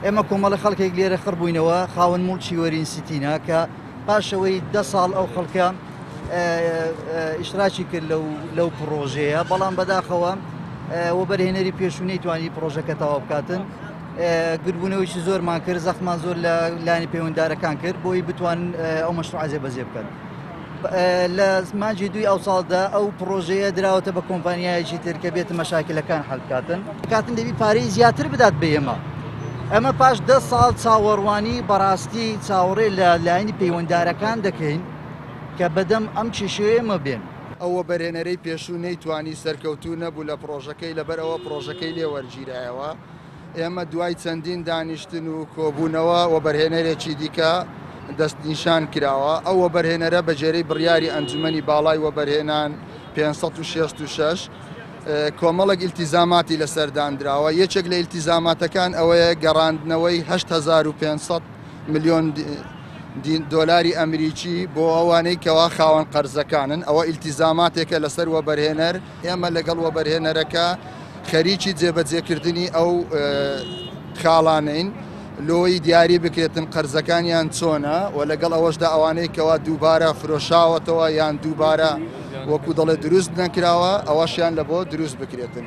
ئێمە کۆمەڵە خەڵکێک لێرە خڕبووینەوە خاوەن موڵچی وەرین سیتینە کە پاشەوەی 10 ساڵ ئەو خەڵکە ئیشتراکی کرد لەو پرۆژەیە، بەڵام بەداخەوە وەبەرهێنەری پێشوونەی توانی پرۆژەکە تەواو بکاتن. گربوونەوەیکی زۆرمان کرد، زەخمان زۆر لە لانی پەیوەنددارەکان کرد بۆی بتوانن ئەو مەشروع جێبەجێ بکەن. لە مانجی دوی ئەو ساڵدا ئەو پرۆژەیە دراوەتە بە کۆمپانیایەکی تر کە بێتە مەشاکلەکان حەل بکاتن. کاتن دەبی پارەی زیاتر بدات بە ئێمە. ئەمە پاش 10 ساڵ چاوەڕوانی بەڕاستی چاوەڕێ لە لایەنی پەیوەنددارەکان دەکەین کە بەدەم ئەم کێشەیەمە بێن. ئەوە بەرهێنەرەی پێشوونەی توانی سەرکەوتوو نەبوو لە پرۆژەکەی لەبەرەوە پرۆژەکەی لێ وەرگیرایەوە. ئێمە دوای چەندین دانیشتن و کۆبوونەوە وەبەرهێنەرێکی دیکە دەستنیشان کراوە. ئەو وەبەرهێنەرە بە جێرەی بڕیاری ئەنجومەنی باڵای وەبەرهێنان 566 کۆمەڵێک ئیلتیزاماتی لەسەردانراوە. یەکێک لە ئیلتیزاماتەکان ئەوەیە گەڕاندنەوەی 8500 ملیۆن دۆلاری ئەمریکی بۆ ئەوانەی کەوا خاوەن قەرزەکانن. ئەوە ئیلتیزاماتێکە لەسەر وەبەرهێنەر. ئێمە لەگەڵ وەبەرهێنەرەکە خەریکی جێبەجێکردنی ئەو خاڵانین لۆی دیاری بکرێتن قەرزەکانیان چۆنە و لەگەڵ ئەوەشدا ئەوانەی کەوا دووبارە فرۆشاوەتەوە یان دووبارە وەکو دەڵێ دروست نەکراوە ئەوەشیان لە بۆ دروست بکرێتن.